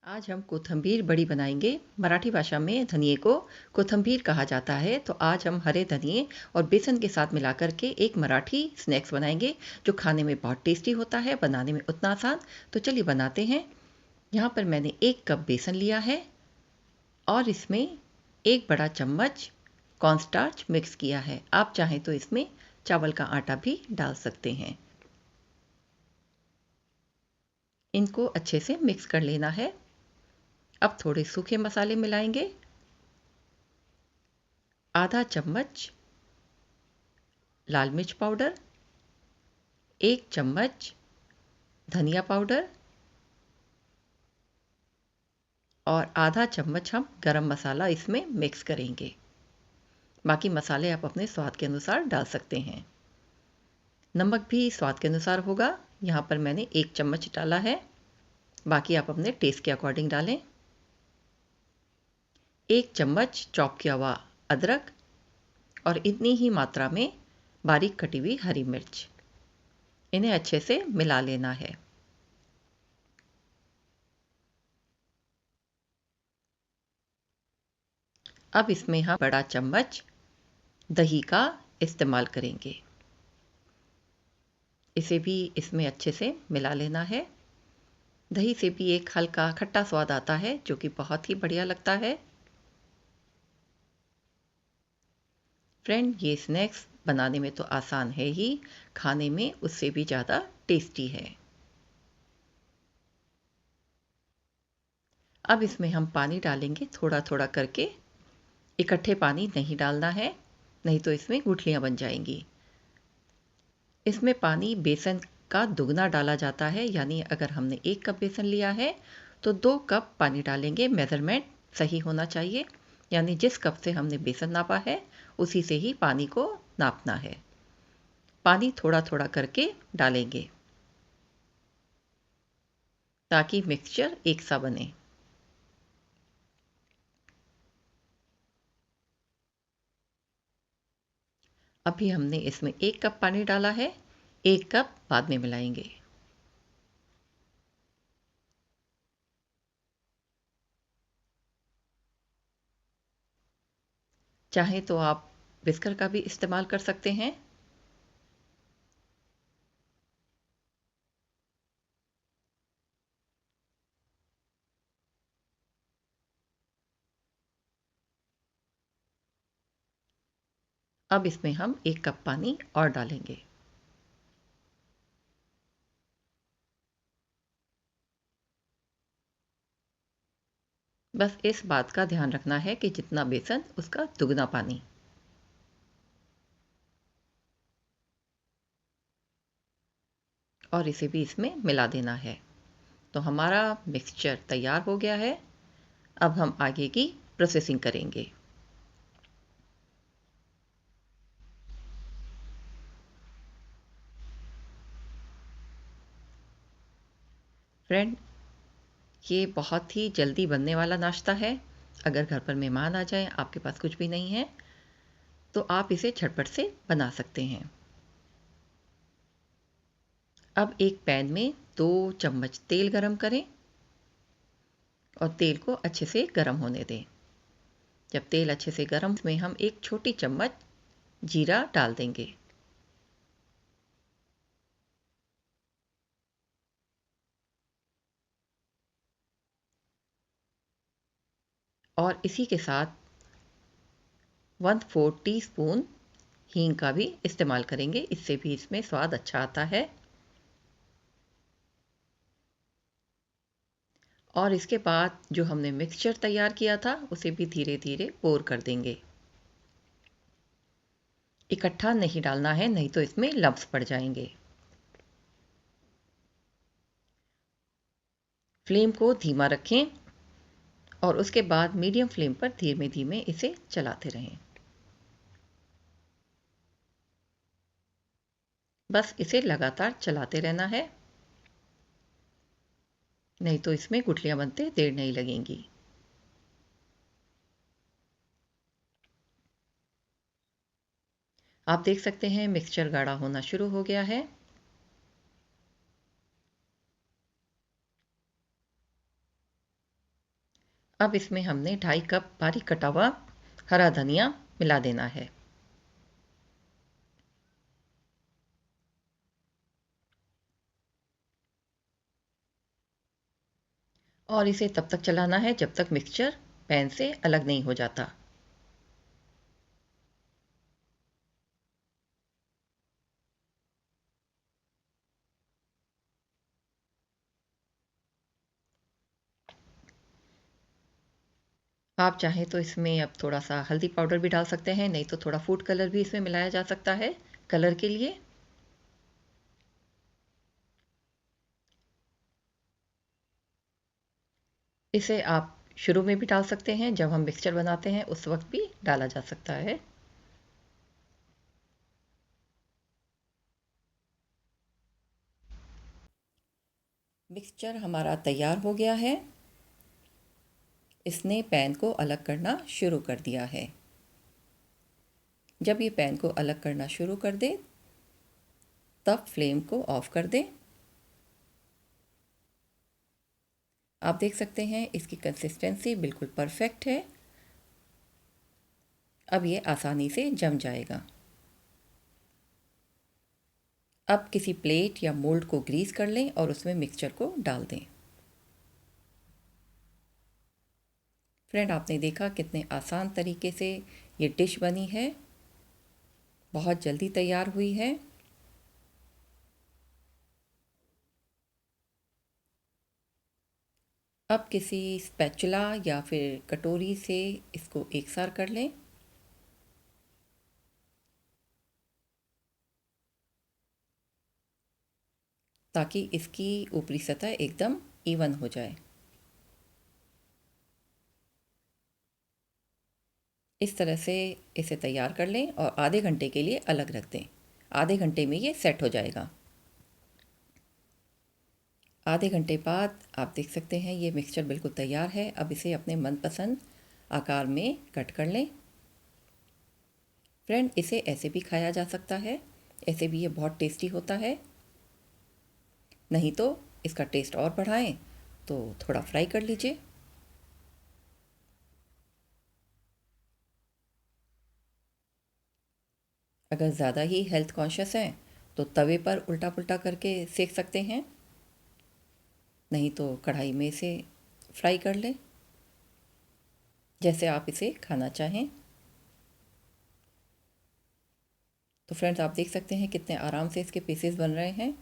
आज हम कोथिंबीर बड़ी बनाएंगे। मराठी भाषा में धनिये को कोथिंबीर कहा जाता है। तो आज हम हरे धनिये और बेसन के साथ मिलाकर के एक मराठी स्नैक्स बनाएंगे जो खाने में बहुत टेस्टी होता है, बनाने में उतना आसान। तो चलिए बनाते हैं। यहाँ पर मैंने 1 कप बेसन लिया है और इसमें 1 बड़ा चम्मच कॉर्नस्टार्च मिक्स किया है। आप चाहें तो इसमें चावल का आटा भी डाल सकते हैं। इनको अच्छे से मिक्स कर लेना है। अब थोड़े सूखे मसाले मिलाएंगे। आधा चम्मच लाल मिर्च पाउडर, 1 चम्मच धनिया पाउडर और आधा चम्मच हम गरम मसाला इसमें मिक्स करेंगे। बाकी मसाले आप अपने स्वाद के अनुसार डाल सकते हैं। नमक भी स्वाद के अनुसार होगा। यहाँ पर मैंने 1 चम्मच डाला है, बाकी आप अपने टेस्ट के अकॉर्डिंग डालें। 1 चम्मच चॉप किया हुआ अदरक और इतनी ही मात्रा में बारीक कटी हुई हरी मिर्च। इन्हें अच्छे से मिला लेना है। अब इसमें हम बड़ा चम्मच दही का इस्तेमाल करेंगे। इसे भी इसमें अच्छे से मिला लेना है। दही से भी एक हल्का खट्टा स्वाद आता है जो कि बहुत ही बढ़िया लगता है। फ्रेंड, ये स्नैक्स बनाने में तो आसान है ही, खाने में उससे भी ज़्यादा टेस्टी है। अब इसमें हम पानी डालेंगे थोड़ा थोड़ा करके। इकट्ठे पानी नहीं डालना है, नहीं तो इसमें गुठलियाँ बन जाएंगी। इसमें पानी बेसन का दुगना डाला जाता है, यानी अगर हमने 1 कप बेसन लिया है तो 2 कप पानी डालेंगे। मेज़रमेंट सही होना चाहिए, यानी जिस कप से हमने बेसन नापा है उसी से ही पानी को नापना है। पानी थोड़ा थोड़ा करके डालेंगे ताकि मिक्सचर एक सा बने। अभी हमने इसमें 1 कप पानी डाला है, 1 कप बाद में मिलाएंगे। चाहे तो आप विस्कर का भी इस्तेमाल कर सकते हैं। अब इसमें हम 1 कप पानी और डालेंगे। बस इस बात का ध्यान रखना है कि जितना बेसन उसका दुगना पानी। और इसे भी इसमें मिला देना है। तो हमारा मिक्सचर तैयार हो गया है। अब हम आगे की प्रोसेसिंग करेंगे। फ्रेंड, ये बहुत ही जल्दी बनने वाला नाश्ता है। अगर घर पर मेहमान आ जाएं, आपके पास कुछ भी नहीं है, तो आप इसे झटपट से बना सकते हैं। अब एक पैन में 2 चम्मच तेल गरम करें और तेल को अच्छे से गरम होने दें। जब तेल अच्छे से गरम में हम 1 छोटी चम्मच जीरा डाल देंगे। और इसी के साथ 1/4 टीस्पून हींग का भी इस्तेमाल करेंगे। इससे भी इसमें स्वाद अच्छा आता है। और इसके बाद जो हमने मिक्सचर तैयार किया था उसे भी धीरे धीरे पोर कर देंगे। इकट्ठा नहीं डालना है, नहीं तो इसमें लम्प्स पड़ जाएंगे। फ्लेम को धीमा रखें और उसके बाद मीडियम फ्लेम पर धीमे धीमे इसे चलाते रहें। बस इसे लगातार चलाते रहना है, नहीं तो इसमें गुठलियां बनते देर नहीं लगेंगी। आप देख सकते हैं मिक्सचर गाढ़ा होना शुरू हो गया है। अब इसमें हमने 2.5 कप बारीक कटा हुआ हरा धनिया मिला देना है। और इसे तब तक चलाना है जब तक मिक्सचर पैन से अलग नहीं हो जाता। आप चाहें तो इसमें अब थोड़ा सा हल्दी पाउडर भी डाल सकते हैं, नहीं तो थोड़ा फूड कलर भी इसमें मिलाया जा सकता है कलर के लिए। इसे आप शुरू में भी डाल सकते हैं, जब हम मिक्सचर बनाते हैं उस वक्त भी डाला जा सकता है। मिक्सचर हमारा तैयार हो गया है। इसने पैन को अलग करना शुरू कर दिया है। जब ये पैन को अलग करना शुरू कर दे तब फ्लेम को ऑफ कर दें। आप देख सकते हैं इसकी कंसिस्टेंसी बिल्कुल परफेक्ट है। अब ये आसानी से जम जाएगा। अब किसी प्लेट या मोल्ड को ग्रीस कर लें और उसमें मिक्सचर को डाल दें। फ्रेंड, आपने देखा कितने आसान तरीके से ये डिश बनी है, बहुत जल्दी तैयार हुई है। अब किसी स्पैचुला या फिर कटोरी से इसको एकसार कर लें। ताकि इसकी ऊपरी सतह एकदम इवन हो जाए। इस तरह से इसे तैयार कर लें और आधे घंटे के लिए अलग रख दें। आधे घंटे में ये सेट हो जाएगा। आधे घंटे बाद आप देख सकते हैं ये मिक्सचर बिल्कुल तैयार है। अब इसे अपने मनपसंद आकार में कट कर लें। फ्रेंड, इसे ऐसे भी खाया जा सकता है, ऐसे भी ये बहुत टेस्टी होता है। नहीं तो इसका टेस्ट और बढ़ाएं तो थोड़ा फ्राई कर लीजिए। अगर ज़्यादा ही हेल्थ कॉन्शियस हैं तो तवे पर उल्टा पुल्टा करके सेक सकते हैं, नहीं तो कढ़ाई में इसे फ्राई कर लें, जैसे आप इसे खाना चाहें। तो फ्रेंड्स, आप देख सकते हैं कितने आराम से इसके पीसेस बन रहे हैं।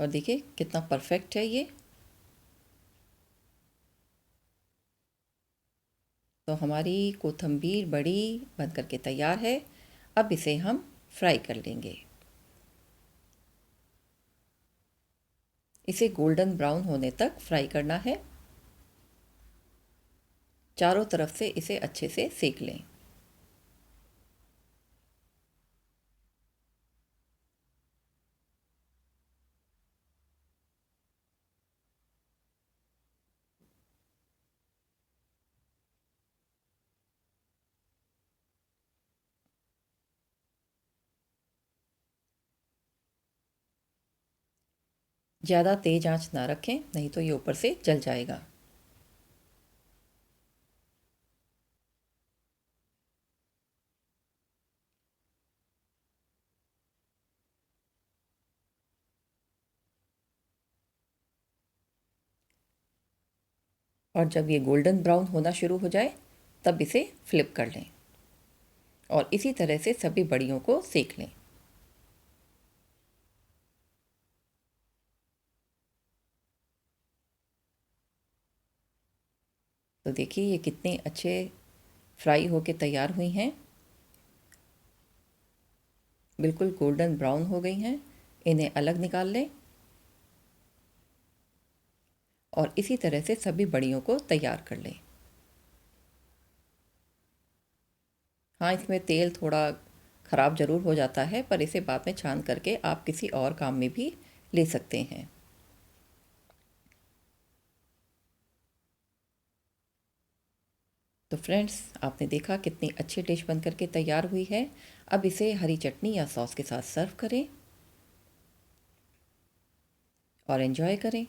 और देखिए कितना परफेक्ट है ये। तो हमारी कोथिंबीर बड़ी बन करके तैयार है। अब इसे हम फ्राई कर लेंगे। इसे गोल्डन ब्राउन होने तक फ्राई करना है। चारों तरफ से इसे अच्छे से सेक लें। ज़्यादा तेज़ आंच ना रखें, नहीं तो ये ऊपर से जल जाएगा। और जब ये गोल्डन ब्राउन होना शुरू हो जाए तब इसे फ्लिप कर लें और इसी तरह से सभी बड़ियों को सेक लें। तो देखिए ये कितने अच्छे फ्राई होके तैयार हुई हैं, बिल्कुल गोल्डन ब्राउन हो गई हैं। इन्हें अलग निकाल लें और इसी तरह से सभी बड़ियों को तैयार कर लें। हाँ, इसमें तेल थोड़ा ख़राब ज़रूर हो जाता है, पर इसे बाद में छान करके आप किसी और काम में भी ले सकते हैं। तो फ्रेंड्स, आपने देखा कितनी अच्छी डिश बन करके तैयार हुई है। अब इसे हरी चटनी या सॉस के साथ सर्व करें और एंजॉय करें।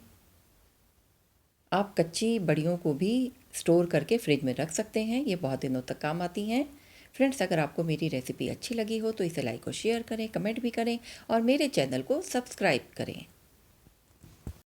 आप कच्ची बड़ियों को भी स्टोर करके फ्रिज में रख सकते हैं, ये बहुत दिनों तक काम आती हैं। फ्रेंड्स, अगर आपको मेरी रेसिपी अच्छी लगी हो तो इसे लाइक और शेयर करें, कमेंट भी करें और मेरे चैनल को सब्सक्राइब करें।